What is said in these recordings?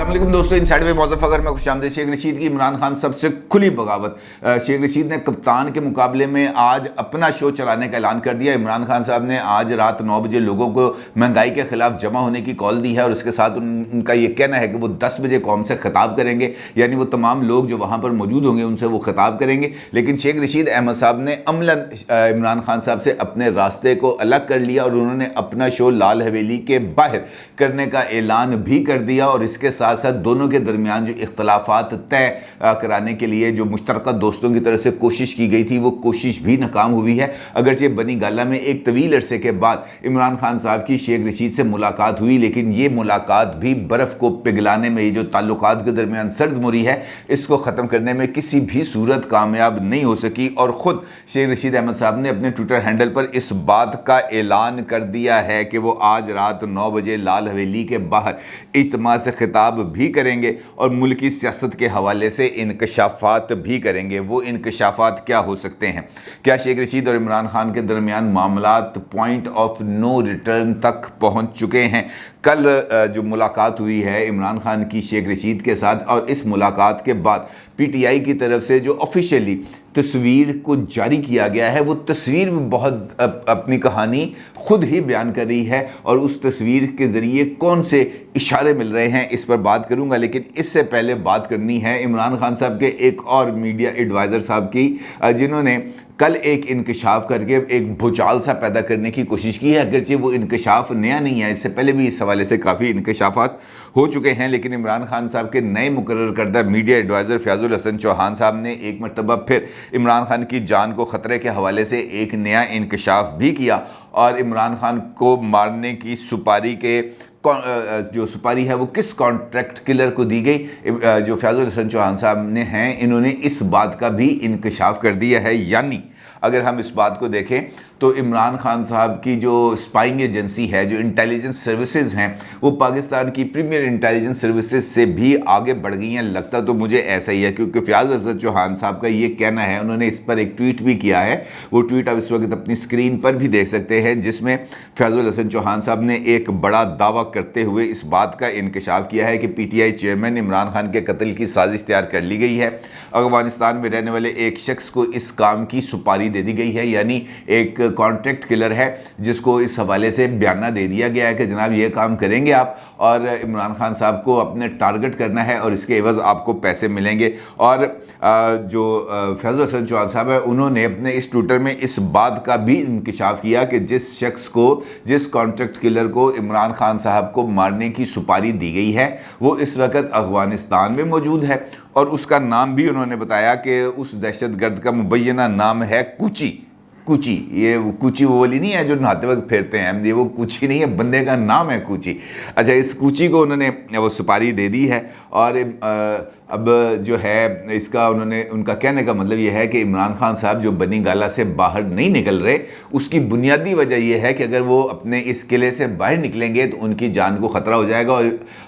السلام علیکم دوستو، انسائیڈ میں موظف اگر میں خوش آمدید۔ شیخ رشید کی عمران خان سب سے کھلی بغاوت۔ شیخ رشید نے کپتان کے مقابلے میں آج اپنا شو چلانے کا اعلان کر دیا۔ عمران خان صاحب نے آج رات 9 بجے لوگوں کو مہنگائی کے خلاف جمع ہونے کی کال دی ہے، اور اس کے ساتھ ان کا یہ کہنا ہے کہ وہ 10 بجے قوم سے خطاب کریں گے، یعنی وہ تمام لوگ جو وہاں پر موجود ہوں گے ان سے وہ خطاب کریں گے۔ لیکن شیخ رشید احمد صاحب نے عملاً عمران خان صاحب سے اپنے راستے کو الگ کر لیا، اور انہوں نے اپنا شو لال حویلی کے باہر کرنے کا اعلان بھی کر دیا، اور اس کے ساتھ ساتھ دونوں کے درمیان جو اختلافات طے کرانے کے لیے جو مشترکہ دوستوں کی طرف سے کوشش کی گئی تھی وہ کوشش بھی ناکام ہوئی ہے۔ اگرچہ بنی گالہ میں ایک طویل عرصے کے بعد عمران خان صاحب کی شیخ رشید سے ملاقات ہوئی، لیکن یہ ملاقات بھی برف کو پگھلانے میں، یہ جو تعلقات کے درمیان سرد مری ہے اس کو ختم کرنے میں کسی بھی صورت کامیاب نہیں ہو سکی، اور خود شیخ رشید احمد صاحب نے اپنے ٹویٹر ہینڈل پر اس بات کا اعلان کر دیا ہے کہ وہ آج رات 9 بجے لال حویلی کے باہر اجتماع سے خطاب بھی کریں گے اور ملکی سیاست کے حوالے سے انکشافات بھی کریں گے۔ وہ انکشافات کیا ہو سکتے ہیں؟ کیا شیخ رشید اور عمران خان کے درمیان معاملات پوائنٹ آف نو ریٹرن تک پہنچ چکے ہیں؟ کل جو ملاقات ہوئی ہے عمران خان کی شیخ رشید کے ساتھ، اور اس ملاقات کے بعد پی ٹی آئی کی طرف سے جو آفیشیلی تصویر کو جاری کیا گیا ہے، وہ تصویر بھی بہت اپنی کہانی خود ہی بیان کر رہی ہے، اور اس تصویر کے ذریعے کون سے اشارے مل رہے ہیں اس پر بات کروں گا۔ لیکن اس سے پہلے بات کرنی ہے عمران خان صاحب کے ایک اور میڈیا ایڈوائزر صاحب کی، جنہوں نے کل ایک انکشاف کر کے ایک بھوچال سا پیدا کرنے کی کوشش کی ہے۔ اگرچہ وہ انکشاف نیا نہیں ہے، اس سے پہلے بھی اس حوالے سے کافی انکشافات ہو چکے ہیں، لیکن عمران خان صاحب کے نئے مقرر کردہ میڈیا ایڈوائزر فیاض الحسن چوہان صاحب نے ایک مرتبہ پھر عمران خان کی جان کو خطرے کے حوالے سے ایک نیا انکشاف بھی کیا، اور عمران خان کو مارنے کی سپاری کے جو سپاری ہے وہ کس کانٹریکٹ کلر کو دی گئی، جو فیاض الحسن چوہان صاحب نے ہیں انہوں نے اس بات کا بھی انکشاف کر دیا ہے۔ یعنی اگر ہم اس بات کو دیکھیں تو عمران خان صاحب کی جو اسپائنگ ایجنسی ہے، جو انٹیلیجنس سروسز ہیں، وہ پاکستان کی پریمیئر انٹیلیجنس سروسز سے بھی آگے بڑھ گئی ہیں۔ لگتا تو مجھے ایسا ہی ہے، کیونکہ فیاض الحسن چوہان صاحب کا یہ کہنا ہے، انہوں نے اس پر ایک ٹویٹ بھی کیا ہے، وہ ٹویٹ آپ اس وقت اپنی اسکرین پر بھی دیکھ سکتے ہیں، جس میں فیاض الحسن چوہان صاحب نے ایک بڑا دعویٰ کرتے ہوئے اس بات کا انکشاف کیا ہے کہ P T I chairman Imran Khan کے قتل کی سازش تیار کر لی گئی ہے۔ افغانستان میں رہنے والے ایک شخص کو اس کام کی سپاری دے دی گئی ہے، یعنی ایک کانٹریکٹ کلر ہے جس کو اس حوالے سے بیانہ دے دیا گیا ہے کہ جناب یہ کام کریں گے آپ، اور عمران خان صاحب کو اپنے ٹارگٹ کرنا ہے، اور اس کے عوض آپ کو پیسے ملیں گے۔ اور جو فیاض الحسن چوہان صاحب ہے انہوں نے اپنے اس ٹویٹر میں اس بات کا بھی انکشاف کیا کہ جس شخص کو، جس کانٹریکٹ کلر کو عمران خان صاحب کو مارنے کی سپاری دی گئی ہے وہ اس وقت افغانستان میں موجود ہے، اور اس کا نام بھی انہوں نے بتایا کہ اس دہشت گرد کا مبینہ نام ہے کوچی۔ کوچی، یہ کوچی وہ والی نہیں ہے جو نہاتے وقت پھیرتے ہیں، یہ وہ کوچی نہیں ہے، بندے کا نام ہے کوچی۔ اچھا، اس کوچی کو انہوں نے وہ سپاری دے دی ہے، اور اب جو ہے اس کا ان کا کہنے کا مطلب یہ ہے کہ عمران خان صاحب جو بنی گالہ سے باہر نہیں نکل رہے، اس کی بنیادی وجہ یہ ہے کہ اگر وہ اپنے اس قلعے سے باہر نکلیں گے تو ان کی جان کو خطرہ ہو جائے گا۔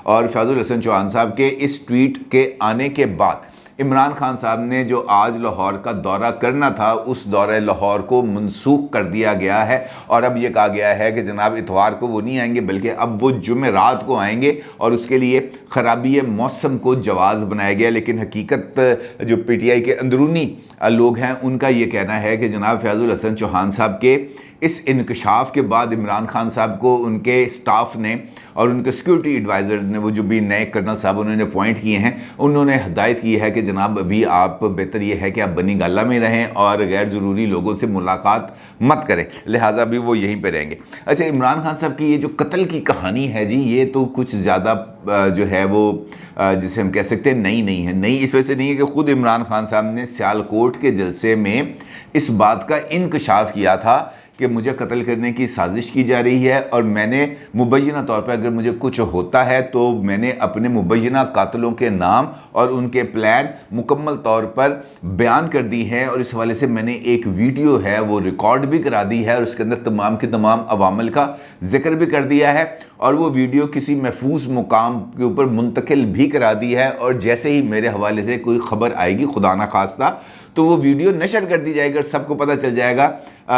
اور فیاض الحسن چوہان صاحب کے اس ٹویٹ کے آنے کے بعد عمران خان صاحب نے جو آج لاہور کا دورہ کرنا تھا اس دورہ لاہور کو منسوخ کر دیا گیا ہے، اور اب یہ کہا گیا ہے کہ جناب اتوار کو وہ نہیں آئیں گے بلکہ اب وہ جمعرات کو آئیں گے، اور اس کے لیے خرابی موسم کو جواز بنایا گیا۔ لیکن حقیقت جو پی ٹی آئی کے اندرونی لوگ ہیں ان کا یہ کہنا ہے کہ جناب فیاض الحسن چوہان صاحب کے اس انکشاف کے بعد عمران خان صاحب کو ان کے اسٹاف نے اور ان کے سیکیورٹی ایڈوائزر نے، وہ جو بھی نئے کرنل صاحب انہوں نے اپوائنٹ کیے ہیں، انہوں نے ہدایت کی ہے کہ جناب ابھی آپ بہتر یہ ہے کہ آپ بنی گالہ میں رہیں اور غیر ضروری لوگوں سے ملاقات مت کریں، لہٰذا بھی وہ یہیں پہ رہیں گے۔ اچھا، عمران خان صاحب کی یہ جو قتل کی کہانی ہے جی، یہ تو کچھ زیادہ جو ہے وہ جسے ہم کہہ سکتے ہیں نئی نہیں ہے۔ نئی اس وجہ سے نہیں ہے کہ خود عمران خان صاحب نے سیالکوٹ کے جلسے میں اس بات کا انکشاف کیا تھا کہ مجھے قتل کرنے کی سازش کی جا رہی ہے، اور میں نے مبینہ طور پہ اگر مجھے کچھ ہوتا ہے تو میں نے اپنے مبینہ قاتلوں کے نام اور ان کے پلان مکمل طور پر بیان کر دی ہیں، اور اس حوالے سے میں نے ایک ویڈیو ہے وہ ریکارڈ بھی کرا دی ہے، اور اس کے اندر تمام کے تمام عوامل کا ذکر بھی کر دیا ہے، اور وہ ویڈیو کسی محفوظ مقام کے اوپر منتقل بھی کرا دی ہے، اور جیسے ہی میرے حوالے سے کوئی خبر آئے گی خدا نخواستہ تو وہ ویڈیو نشر کر دی جائے گی، اور سب کو پتہ چل جائے گا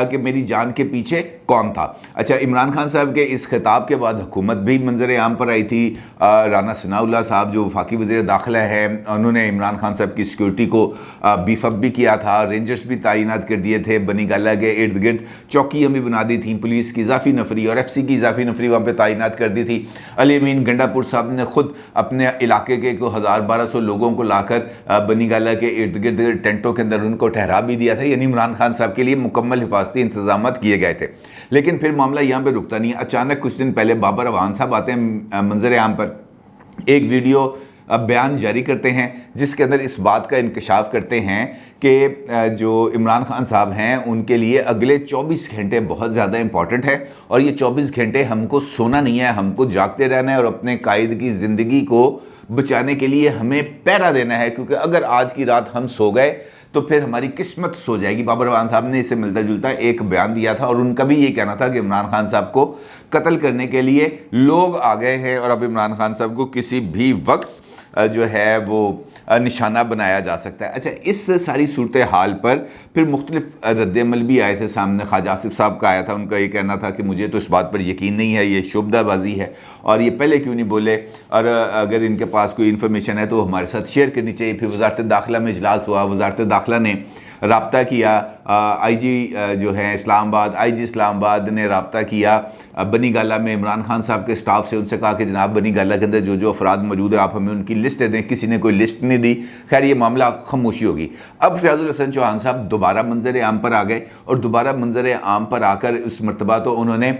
کہ میری جان کے پیچھے कौन था। अच्छा, इमरान खान साहब के इस खिताब के बाद हुकूमत भी मंजर आम पर आई थी। राना सनाउल्लाह साहब जो वफाकी वज़ीर दाखिला है, उन्होंने इमरान खान साहब की सिक्योरिटी को बीफ अप भी किया था, रेंजर्स भी तैनात कर दिए थे, बनी गाला के इर्द गिर्द चौकियाँ भी बना दी थी, पुलिस की इजाफी नफरी और FC की इजाफी नफरी वहाँ पर तैनात कर दी थी। अली अमीन गंडापुर साहब ने खुद अपने इलाके के 1000-1200 लोगों को लाकर बनी गाला के इर्द गिर्द टेंटों के अंदर उनको ठहरा भी दिया था, यानी इमरान खान साहब के लिए मुकम्मल हिफाजती इंतजाम किए गए थे। लेकिन फिर मामला यहाँ पे रुकता नहीं। अचानक कुछ दिन पहले बाबर अवान साहब आते हैं मंजर आम पर, एक वीडियो बयान जारी करते हैं जिसके अंदर इस बात का इंकशाफ करते हैं कि जो इमरान खान साहब हैं उनके लिए अगले 24 घंटे बहुत ज़्यादा इंपॉर्टेंट है और ये 24 घंटे हमको सोना नहीं है, हमको जागते रहना है और अपने कायद की ज़िंदगी को बचाने के लिए हमें पहरा देना है, क्योंकि अगर आज की रात हम सो गए तो फिर हमारी किस्मत सो जाएगी। बाबर अवान साहब ने इससे मिलता जुलता एक बयान दिया था और उनका भी ये कहना था कि इमरान खान साहब को कत्ल करने के लिए लोग आ गए हैं और अब इमरान खान साहब को किसी भी वक्त जो है वो निशाना बनाया जा सकता है। अच्छा, इस सारी सूरत हाल पर फिर मुख्तलिफ रद्द-ए-अमल भी आए थे सामने। ख्वाजा आसिफ साहब का आया था, उनका ये कहना था कि मुझे तो इस बात पर यकीन नहीं है, ये शुबदाबाजी है और ये पहले क्यों नहीं बोले, और अगर इनके पास कोई इन्फॉर्मेशन है तो हमारे साथ शेयर करनी चाहिए। फिर वज़ारत दाखिला में इजलास हुआ, वज़ारत दाखिला ने राब्ता किया, IG जो है इस्लामाबाद, IG इस्लामाबाद ने राब्ता किया बनी गाला में इमरान खान साहब के स्टाफ से, उनसे कहा कि जनाब बनी गाला के अंदर जो जो अफराद मौजूद है आप हमें उनकी लिस्ट दे दें। किसी ने कोई लिस्ट नहीं दी। खैर ये मामला खामोशी होगी। अब फयाजुल हसन चौहान साहब दोबारा मंजर आम पर आ गए और दोबारा मंजर आम पर आकर उस मरतबा तो उन्होंने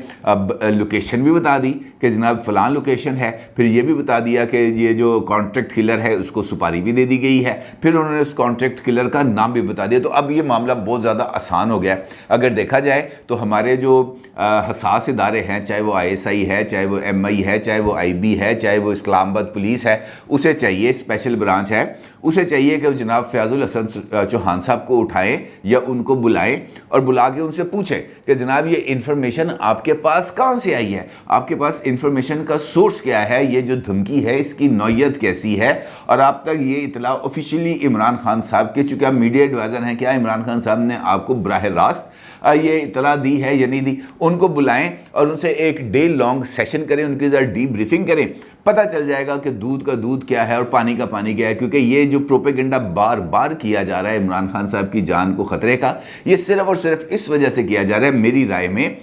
लोकेशन भी बता दी कि जनाब फ़लाँ लोकेशन है, फिर ये भी बता दिया कि ये जो कॉन्ट्रैक्ट किलर है उसको सुपारी भी दे दी गई है, फिर उन्होंने उस कॉन्ट्रैक्ट किलर का नाम भी बता दिया। तो अब ये मामला बहुत ज़्यादा आसान हो गया। अगर देखा जाए तो हमारे जो हसास इदारे हैं, चाहे वो ISI है, चाहे वो MI है, चाहे वो IB है, चाहे वो इस्लामाबाद पुलिस है, उसे चाहिए, स्पेशल ब्रांच है, उसे चाहिए कि जनाब फयाजुल हसन चौहान साहब को उठाएं या उनको बुलाएं और बुला के उनसे पूछें कि जनाब ये इन्फॉर्मेशन आपके पास कहाँ से आई है, आपके पास इन्फॉर्मेशन का सोर्स क्या है, ये जो धमकी है इसकी नौयत कैसी है और आप तक ये इतला ऑफिशियली इमरान खान साहब के, चूँकि आप मीडिया एडवाइज़र हैं, क्या इमरान खान साहब ने आपको बराह रास्त ये इतला दी है या नहीं दी। उनको बुलाएं और उनसे एक डे लॉन्ग सेशन करें, उनकी ज़रा डीप ब्रीफिंग करें, पता चल जाएगा कि दूध का दूध क्या है और पानी का पानी क्या है। क्योंकि ये जो प्रोपेगेंडा बार बार किया जा रहा है इमरान खान साहब की जान को ख़तरे का, ये सिर्फ़ और सिर्फ इस वजह से किया जा रहा है। मेरी राय में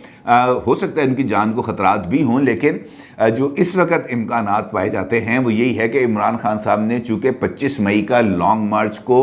हो सकता है उनकी जान को ख़तरात भी हों, लेकिन जो इस वक्त इम्कानात पाए जाते हैं वो यही है कि इमरान खान साहब ने चूँकि 25 मई का लॉन्ग मार्च को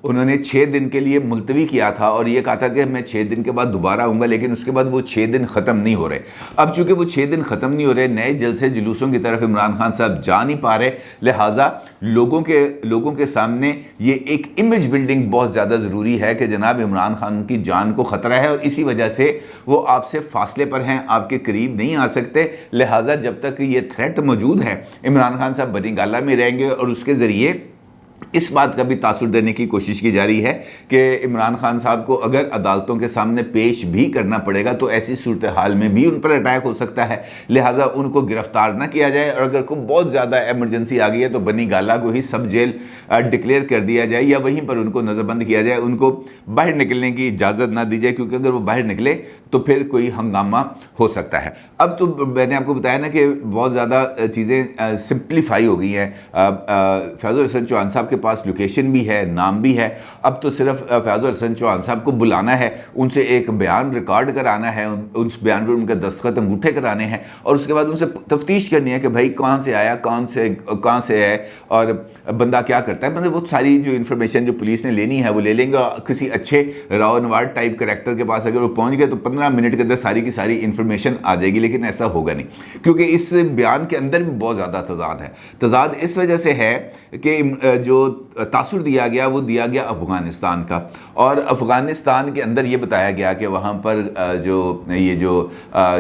उन्होंने 6 दिन के लिए मुलतवी किया था और ये कहा था कि मैं 6 दिन के बाद दोबारा आऊँगा, लेकिन उसके बाद वो 6 दिन ख़त्म नहीं हो रहे। अब चूँकि वो 6 दिन ख़त्म नहीं हो रहे, नए जलसे जुलूसों की तरफ इमरान खान साहब जा नहीं पा रहे, लिहाजा लोगों के सामने ये एक इमेज बिल्डिंग बहुत ज़्यादा ज़रूरी है कि जनाब इमरान खान की जान को ख़तरा है और इसी वजह से वो आपसे फासले पर हैं, आपके करीब नहीं आ सकते। लिहाजा जब तक ये थ्रेट मौजूद है, इमरान खान साहब बनी गाला में रहेंगे और उसके ज़रिए इस बात का भी तासुर देने की कोशिश की जा रही है कि इमरान खान साहब को अगर अदालतों के सामने पेश भी करना पड़ेगा तो ऐसी सूरत हाल में भी उन पर अटैक हो सकता है, लिहाजा उनको गिरफ्तार ना किया जाए और अगर कोई बहुत ज़्यादा एमरजेंसी आ गई है तो बनी गाला को ही सब जेल डिक्लेयर कर दिया जाए या वहीं पर उनको नज़रबंद किया जाए, उनको बाहर निकलने की इजाज़त ना दी जाए, क्योंकि अगर वो बाहर निकले तो फिर कोई हंगामा हो सकता है। अब तो मैंने आपको बताया ना कि बहुत ज़्यादा चीज़ें सिंप्लीफाई हो गई हैं। फयाजुल हसन चौहान साहब के पास लोकेशन भी है, नाम भी है, अब तो सिर्फ फयाजुल हसन चौहान साहब को बुलाना है, उनसे एक बयान रिकॉर्ड कराना है, उस बयान पर उनके दस्तखत अंगूठे कराने हैं और उसके बाद उनसे तफ्तीश करनी है कि भाई कहाँ से आया, कहाँ से है और बंदा क्या करता है। मतलब वो सारी जो इन्फॉर्मेशन जो पुलिस ने लेनी है वो ले लेंगे और किसी अच्छे राव नवार टाइप करेक्टर के पास अगर वो पहुँच गए तो 15 मिनट के अंदर सारी की सारी इन्फॉर्मेशन आ जाएगी, लेकिन ऐसा होगा नहीं, क्योंकि इस बयान के अंदर भी बहुत ज़्यादा तजाद है। तजाद इस वजह से है कि जो तासुर दिया गया वो दिया गया अफ़गानिस्तान का, और अफ़गानिस्तान के अंदर ये बताया गया कि वहाँ पर जो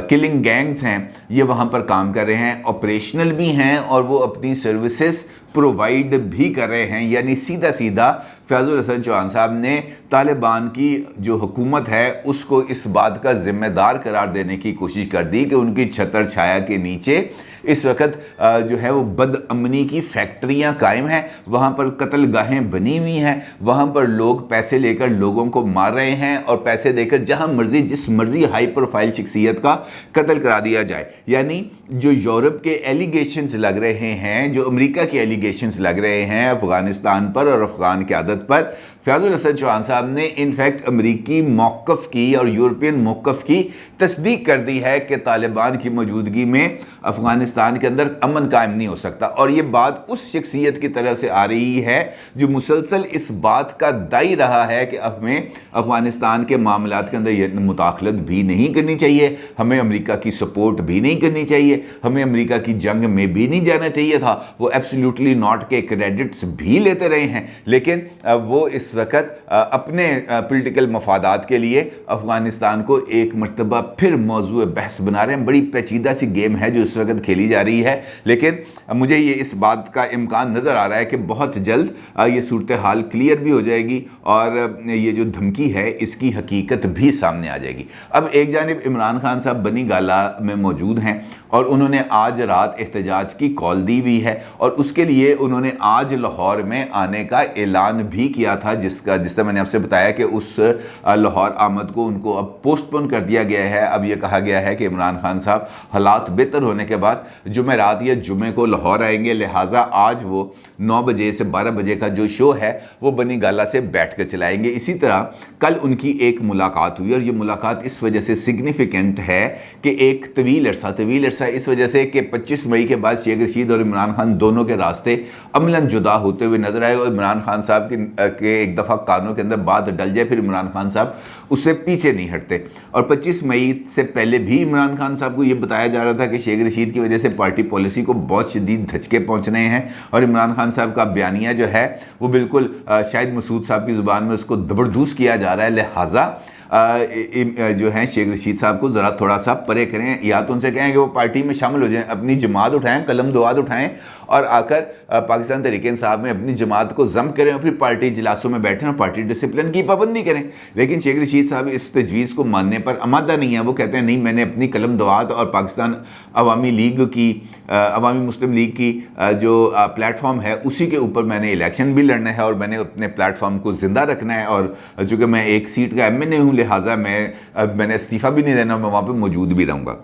किलिंग गैंग्स हैं ये वहाँ पर काम कर रहे हैं, ऑपरेशनल भी हैं और वो अपनी सर्विसेज प्रोवाइड भी कर रहे हैं। यानी सीधा सीधा फयाजुल हसन चौहान साहब ने तालिबान की जो हुकूमत है उसको इस बात का ज़िम्मेदार करार देने की कोशिश कर दी कि उनकी छतर छाया के नीचे इस वक्त जो है वो बदअमनी की फैक्ट्रियाँ कायम हैं, वहाँ पर कत्ल गाहें बनी हुई हैं, वहाँ पर लोग पैसे लेकर लोगों को मार रहे हैं और पैसे देकर जहाँ मर्जी जिस मर्जी हाई प्रोफाइल शख्सियत का कत्ल करा दिया जाए। यानी जो यूरोप के एलिगेशंस लग रहे हैं, जो अमेरिका के एलिगेशंस लग रहे हैं अफगानिस्तान पर और अफगान क़यादत पर, फयाजुल हसन चौहान साहब ने इनफैक्ट अमरीकी मौक़िफ़ की और यूरोपियन मौक़िफ़ की तस्दीक कर दी है कि तालिबान की मौजूदगी में अफ़गानिस्तान के अंदर अमन कायम नहीं हो सकता। और ये बात उस शख्सियत की तरफ से आ रही है जो मुसलसल इस बात का दाई रहा है कि हमें अफ़गानिस्तान के मामलात के अंदर ये मुदाखलत भी नहीं करनी चाहिए, हमें अमेरिका की सपोर्ट भी नहीं करनी चाहिए, हमें अमेरिका की जंग में भी नहीं जाना चाहिए था। वो एब्सोल्युटली नॉट के क्रेडिट्स भी लेते रहे हैं, लेकिन वो इस वक्त अपने पॉलिटिकल मफादात के लिए अफ़गानिस्तान को एक मरतबा फिर मौजूद बहस बना रहे हैं। बड़ी पेचीदा सी गेम है जो इस वक्त खेली जा रही है, लेकिन मुझे ये इस बात का इम्कान नज़र आ रहा है कि बहुत जल्द ये सूरत हाल क्लियर भी हो जाएगी और ये जो धमकी है इसकी हकीकत भी सामने आ जाएगी। अब एक जानिब इमरान खान साहब बनी गाला में मौजूद हैं और उन्होंने आज रात एहतजाज की कॉल दी हुई है और उसके लिए उन्होंने आज लाहौर में आने का ऐलान भी किया था, जिसका मैंने आपसे बताया कि उस लाहौर आमद को उनको अब पोस्टपोन कर दिया गया है। अब यह कहा गया है कि इमरान खान साहब हालात बेहतर होने के बाद जुमेरात या जुमे को लाहौर आएंगे, लिहाजा आज वो 9 बजे से 12 बजे का जो शो है वो बनी गाला से बैठ कर चलाएंगे। इसी तरह कल उनकी एक मुलाकात हुई और ये मुलाकात इस वजह से सिग्निफिकेंट है कि एक तवील अरसा इस वजह से कि 25 मई के बाद शेख रशीद और इमरान खान दोनों के रास्ते अमलन जुदा होते हुए नजर आए और इमरान खान साहब के एक दफ़ा कानों के अंदर बात डल जाए फिर इमरान खान साहब उससे पीछे नहीं हटते। और 25 मई से पहले भी इमरान खान साहब को ये बताया जा रहा था कि शेख रशीद की वजह से पार्टी पॉलिसी को बहुत शदीद धचके पहुँच रहे हैं और इमरान खान साहब का बयानिया जो है वो बिल्कुल शायद मसूद साहब की ज़ुबान में उसको दबरदूस किया जा रहा है, लिहाजा जो हैं शेख रशीद साहब को ज़रा थोड़ा सा परे करें, या तो उनसे कहें कि वो पार्टी में शामिल हो जाएं, अपनी जमात उठाएं, कलम दुआत उठाएं और आकर पाकिस्तान तहरीक इंसाफ में अपनी जमात को ज़म करें और फिर पार्टी इजलासों में बैठें और पार्टी डिसिप्लिन की पाबंदी करें। लेकिन शेख रशीद साहब इस तजवीज़ को मानने पर आमादा नहीं है। वो कहते हैं नहीं, मैंने अपनी कलम दुआत और पाकिस्तान अवामी लीग की अवामी मुस्लिम लीग की जो प्लेटफॉर्म है उसी के ऊपर मैंने इलेक्शन भी लड़ना है और मैंने अपने प्लेटफॉर्म को ज़िंदा रखना है और चूँकि मैं एक सीट का MNA हूँ लिहाजा मैंने इस्तीफ़ा भी नहीं देना, मैं वहाँ पे मौजूद भी रहूँगा।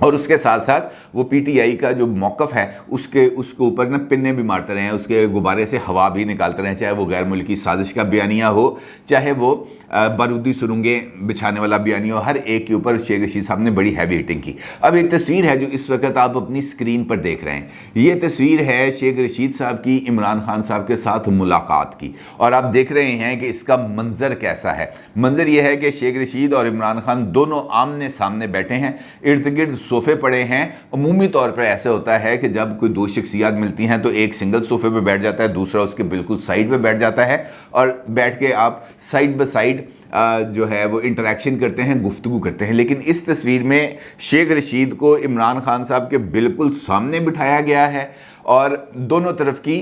और उसके साथ साथ वो PTI का जो मौक़िफ़ है उसके ऊपर ना पिन्ने भी मारते रहे हैं, उसके गुब्बारे से हवा भी निकालते रहे, चाहे वो गैर मुल्की साजिश का बयानिया हो, चाहे वो बारूदी सुरंगें बिछाने वाला बयानिया हो, हर एक के ऊपर शेख रशीद साहब ने बड़ी हैवी हिटिंग की। अब एक तस्वीर है जो इस वक्त आप अपनी स्क्रीन पर देख रहे हैं, ये तस्वीर है शेख रशीद साहब की इमरान खान साहब के साथ मुलाकात की और आप देख रहे हैं कि इसका मंजर कैसा है। मंजर ये है कि शेख रशीद और इमरान खान दोनों आमने सामने बैठे हैं, इर्द गिर्द सोफ़े पड़े हैं। अमूमी तौर पर ऐसे होता है कि जब कोई दो शख्सियात मिलती हैं तो एक सिंगल सोफ़े पे बैठ जाता है, दूसरा उसके बिल्कुल साइड पे बैठ जाता है और बैठ के आप साइड बाय साइड जो है वो इंटरेक्शन करते हैं, गुफ्तगू करते हैं। लेकिन इस तस्वीर में शेख रशीद को इमरान खान साहब के बिल्कुल सामने बिठाया गया है और दोनों तरफ की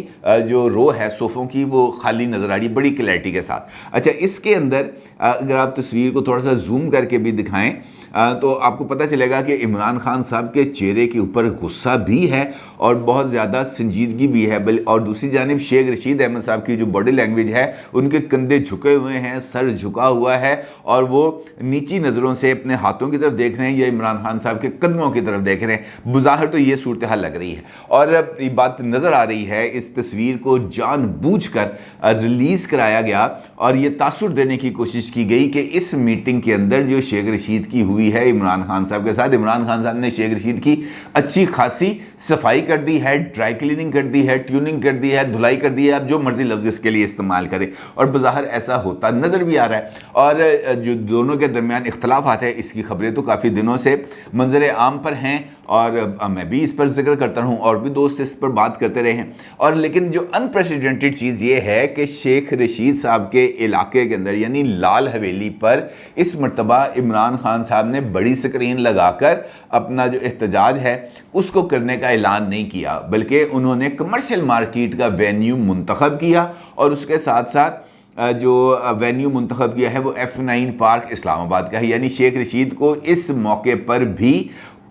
जो रो है सोफ़ों की वो खाली नज़र आ रही है बड़ी क्लैरिटी के साथ। अच्छा, इसके अंदर अगर आप तस्वीर को थोड़ा सा जूम करके भी दिखाएं तो आपको पता चलेगा कि इमरान खान साहब के चेहरे के ऊपर गुस्सा भी है और बहुत ज़्यादा संजीदगी भी है। और दूसरी जानिब शेख रशीद अहमद साहब की जो बॉडी लैंग्वेज है, उनके कंधे झुके हुए हैं, सर झुका हुआ है और वो नीची नज़रों से अपने हाथों की तरफ देख रहे हैं या इमरान खान साहब के कदमों की तरफ देख रहे हैं। बुज़ाहिर तो ये सूरत हाल लग रही है और ये बात नज़र आ रही है। इस तस्वीर को जानबूझकर रिलीज़ कराया गया और ये तासुर देने की कोशिश की गई कि इस मीटिंग के अंदर जो शेख रशीद की हुई है इमरान खान साहब के साथ, इमरान खान साहब ने शेख रशीद की अच्छी खासी सफाई कर दी है, ड्राई क्लीनिंग कर दी है, ट्यूनिंग कर दी है, धुलाई कर दी है, आप जो मर्जी लफ्ज़ इसके लिए इस्तेमाल करें और बज़ाहिर ऐसा होता नज़र भी आ रहा है। और जो दोनों के दरमियान इख्तलाफात है इसकी खबरें तो काफ़ी दिनों से मंजर आम पर हैं और मैं भी इस पर जिक्र करता हूँ और भी दोस्त इस पर बात करते रहे हैं। और लेकिन जो अनप्रेसिडेंटेड चीज़ ये है कि शेख रशीद साहब के इलाके के अंदर यानी लाल हवेली पर इस मरतबा इमरान खान साहब ने बड़ी स्क्रीन लगाकर अपना जो एहतजाज है उसको करने का ऐलान नहीं किया, बल्कि उन्होंने कमर्शियल मार्केट का वेन्यू मुंतखब किया और उसके साथ साथ जो वेन्यू मुंतखब किया है वो F9 पार्क इस्लामाबाद का है। यानी शेख रशीद को इस मौके पर भी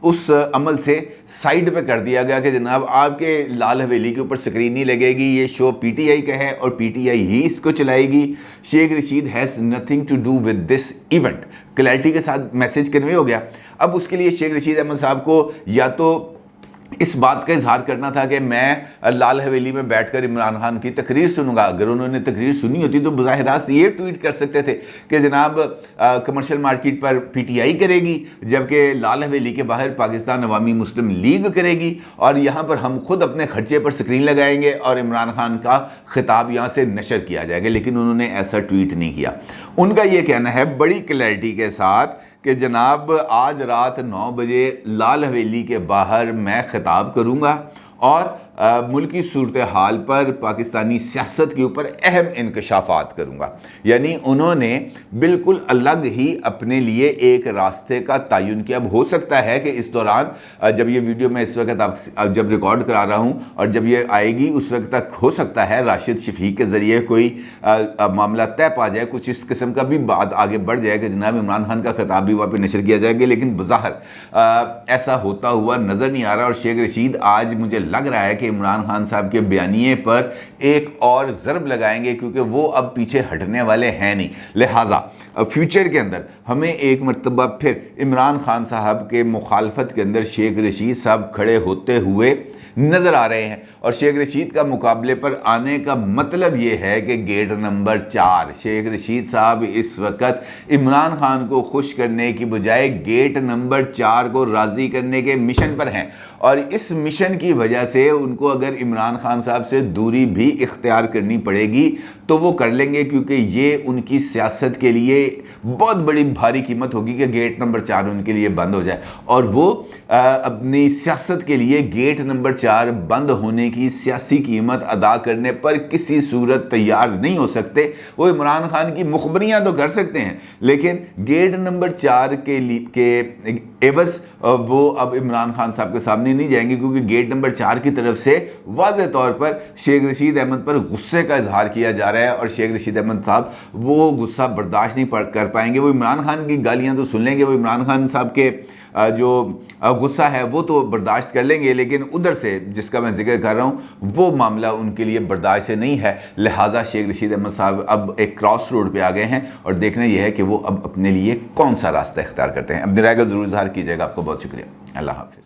उस अमल से साइड पे कर दिया गया कि जनाब आपके लाल हवेली के ऊपर स्क्रीन नहीं लगेगी, ये शो पीटीआई का है और पीटीआई ही इसको चलाएगी। Sheikh Rashid has nothing to do with this event. Clarity के साथ मैसेज कन्वे हो गया। अब उसके लिए शेख रशीद अहमद साहब को या तो इस बात का इजहार करना था कि मैं लाल हवेली में बैठकर इमरान खान की तकरीर सुनूंगा। अगर उन्होंने तकरीर सुनी होती तो बज़ाहिर रास्त ये ट्वीट कर सकते थे कि जनाब कमर्शियल मार्केट पर पीटीआई करेगी, जबकि लाल हवेली के बाहर पाकिस्तान अवामी मुस्लिम लीग करेगी और यहाँ पर हम खुद अपने खर्चे पर स्क्रीन लगाएंगे और इमरान खान का खिताब यहाँ से नशर किया जाएगा। लेकिन उन्होंने ऐसा ट्वीट नहीं किया। उनका ये कहना है बड़ी क्लैरिटी के साथ कि जनाब आज रात 9 बजे लाल हवेली के बाहर मैं खिताब करूँगा और मुल्की सूरत हाल पर पाकिस्तानी सियासत के ऊपर अहम इंकशाफात करूँगा। यानी उन्होंने बिल्कुल अलग ही अपने लिए एक रास्ते का तयन किया। अब हो सकता है कि इस दौरान जब ये वीडियो मैं इस वक्त आप जब रिकॉर्ड करा रहा हूँ और जब ये आएगी उस वक्त तक हो सकता है राशिद शफीक के ज़रिए कोई मामला तय पा जाए, कुछ इस किस्म का भी बात आगे बढ़ जाए कि जनाब इमरान खान का खिताब भी वहाँ पर नशर किया जाएगा। लेकिन बज़ाहिर ऐसा होता हुआ नज़र नहीं आ रहा। और शेख रशीद आज मुझे लग रहा है कि इमरान खान साहब के बयानिए पर एक और ज़रब लगाएंगे, क्योंकि वो अब पीछे हटने वाले हैं नहीं। लिहाजा फ्यूचर के अंदर हमें एक मरतबा फिर इमरान खान साहब के मुखालफत के अंदर शेख रशीद साहब खड़े होते हुए नज़र आ रहे हैं। और शेख रशीद का मुकाबले पर आने का मतलब ये है कि गेट नंबर 4 शेख रशीद साहब इस वक्त इमरान खान को खुश करने की बजाय गेट नंबर 4 को राज़ी करने के मिशन पर हैं। और इस मिशन की वजह से उनको अगर इमरान खान साहब से दूरी भी इख्तियार करनी पड़ेगी तो वो कर लेंगे, क्योंकि ये उनकी सियासत के लिए बहुत बड़ी भारी कीमत होगी कि गेट नंबर 4 उनके लिए बंद हो जाए। और वो अपनी सियासत के लिए गेट नंबर 4 बंद होने की सियासी कीमत अदा करने पर किसी सूरत तैयार नहीं हो सकते। वो इमरान खान की मुखबरियाँ तो कर सकते हैं, लेकिन गेट नंबर 4 के एवज़ वो अब इमरान खान साहब के सामने नहीं जाएंगे, क्योंकि गेट नंबर 4 की तरफ से वाज़ेह तौर पर शेख रशीद अहमद पर गुस्से का इजहार किया जा रहा है। और शेख रशीद अहमद साहब वो गुस्सा बर्दाश्त नहीं कर पाएंगे। वो इमरान खान की गालियाँ तो सुन लेंगे, वो इमरान खान साहब के जो गुस्सा है वो तो बर्दाश्त कर लेंगे, लेकिन उधर से जिसका मैं जिक्र कर रहा हूँ वो मामला उनके लिए बर्दाश्त से नहीं है। लिहाजा शेख रशीद अहमद साहब अब एक क्रॉस रोड पे आ गए हैं और देखना यह है कि वो अब अपने लिए कौन सा रास्ता इख्तियार करते हैं। अपनी राय का ज़रूर इज़हार कीजिएगा। आपको बहुत शुक्रिया। अल्लाह हाफ़िज़।